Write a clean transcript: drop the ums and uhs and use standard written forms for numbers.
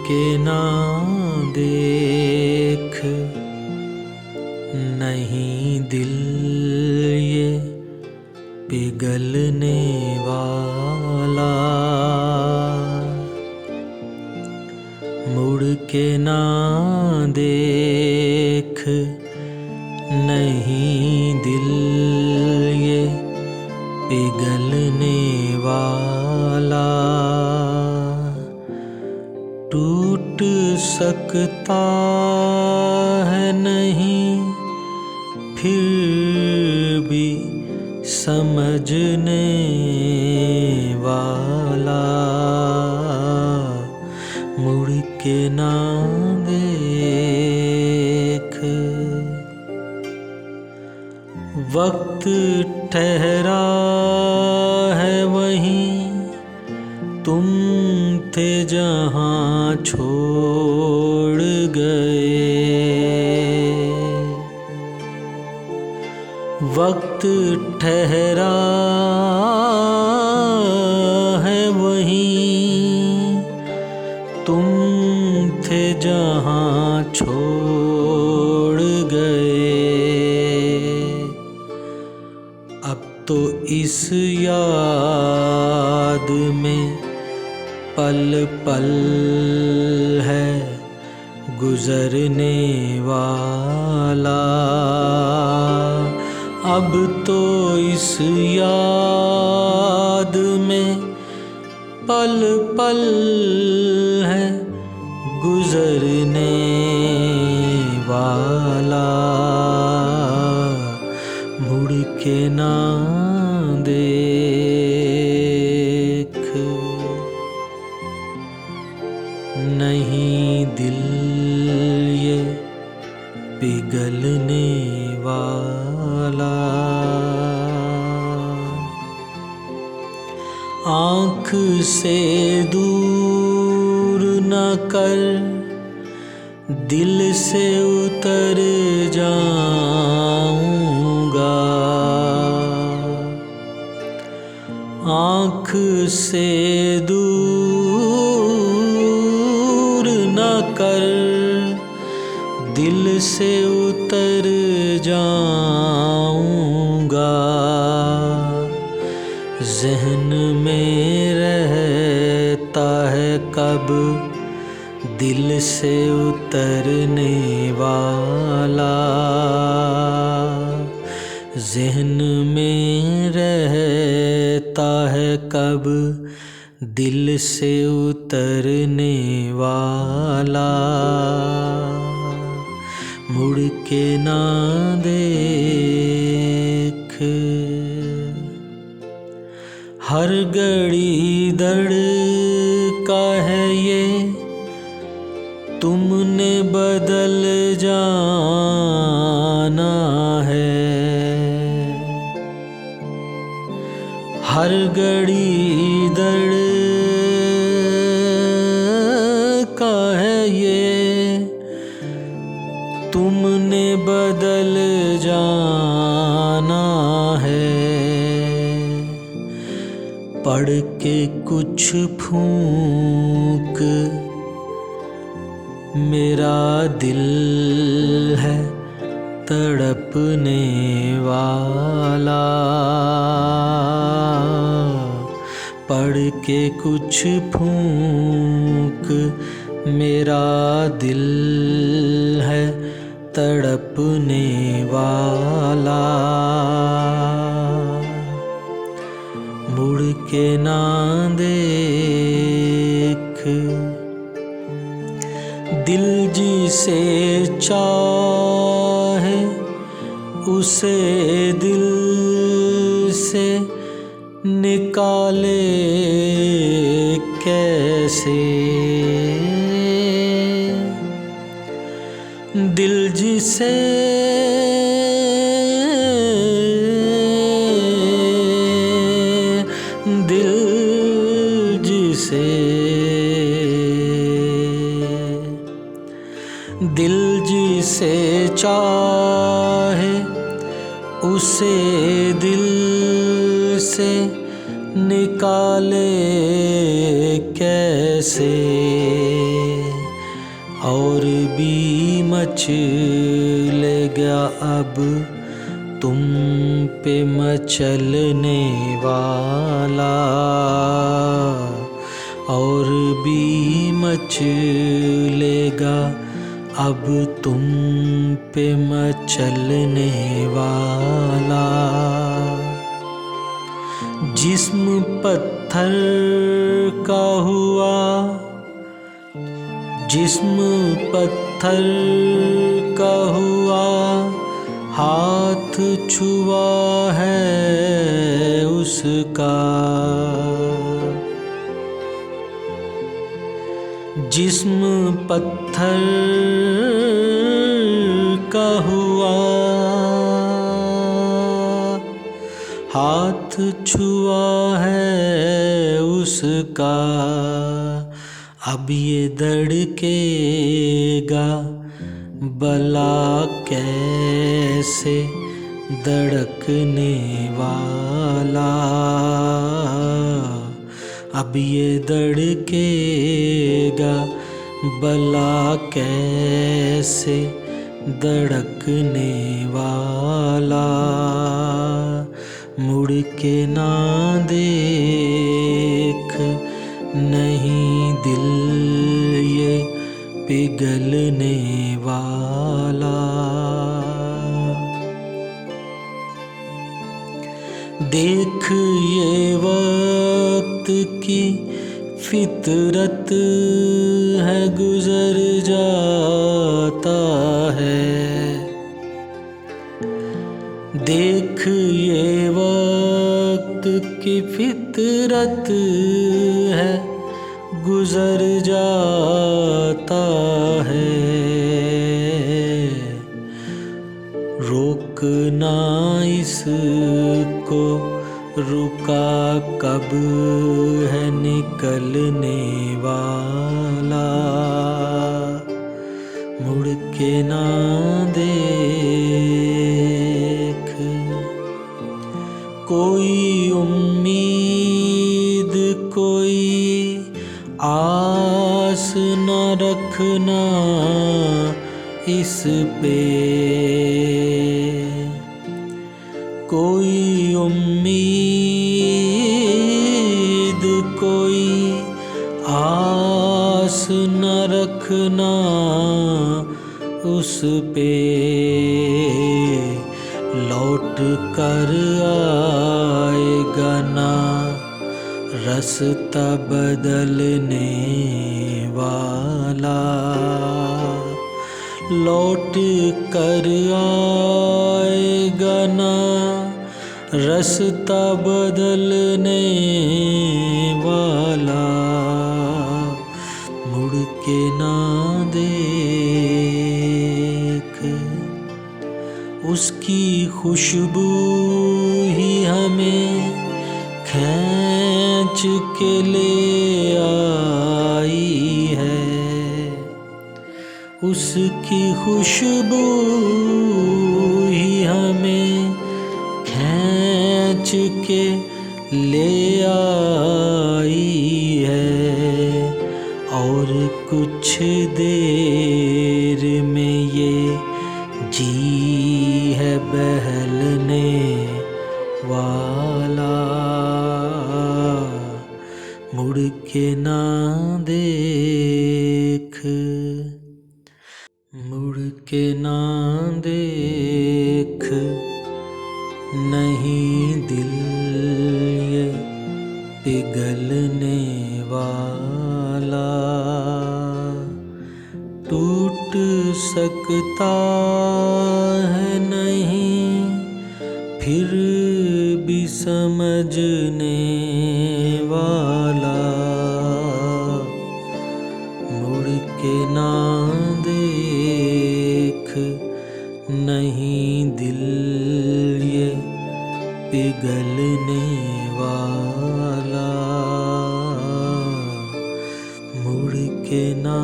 के ना देख नहीं दिल ये पिघलने वाला, मुड़ के ना देख नहीं दिल ये पिघलने वाला, टूट सकता है नहीं फिर भी समझने वाला, मुड़ के ना देख। वक्त ठहरा है वहीं तुम थे जहाँ छोड़ गए, वक्त ठहरा है वहीं तुम थे जहाँ छोड़ गए। अब तो इस याद में पल पल है गुजरने वाला, अब तो इस याद में पल पल है गुजरने वाला, मुड़ के ना देख नहीं दिल ये पिघलने वाला। आँख से दूर न कर दिल से उतर जाऊंगा, आँख से दूर न कर दिल से उतर जाऊंगा, ज़हन में रहता है कब दिल से उतरने वाला, ज़हन में रहता है कब दिल से उतरने वाला, मुड़ के ना देख। हर घड़ी धड़का है ये तुमने बदल जाना है, हर घड़ी धड़का है ये तुमने बदल जाना है, पढ़ के कुछ फूंक मेरा दिल है तड़पने वाला, पढ़ के कुछ फूंक मेरा दिल है तड़पने वाला, मुड़ के ना देख। दिल जिसे चाहे उसे दिल से निकाले कैसे, दिल जिसे दिल जिसे चाहे उसे दिल से निकाले कैसे। और भी मचलेगा अब तुम पे मचलने वाला, और भी मचलेगा अब तुम पे मचलने वाला। जिस्म पत्थर का हुआ, जिस्म पत्थर का हुआ, हाथ छुआ है उसका। जिस्म पत्थर का हुआ, हाथ छुआ है उसका। अब ये धड़केगा भला कैसे धड़कने वाला। अब ये धड़केगा भला कैसे धड़कने वाला। मुड़ के ना देख नहीं दिल ये पिघलने वाला। देख ये वक्त की फितरत है, गुजर जाता है। देख ये वक्त की फितरत है, गुजर जाता है। रोकना इसको रुका कब है निकलने वाला। मुड़ के ना देख कोई उम्मीद, कोई आस न रखना इस पे। कोई उम्मीद, कोई आस न रखना उस पे। लौट कर आएगा ना रास्ता बदलने वाला। लौट कर आएगा ना रास्ता बदलने वाला। मुड़ के ना देख उसकी खुशबू ही हमें खींच के ले आई है। उसकी खुशबू ही हमें खींच के ले आई है। और कुछ देर में ये जी है बहलने वाला। मुड़ के ना देख, मुड़ के ना देख नहीं दिल ये पिघलने वाला। टूट सकता है नहीं फिर भी समझने वाला। मुड़ के ना देख नहीं दिल ये पिघलने वाला। मुड़ के ना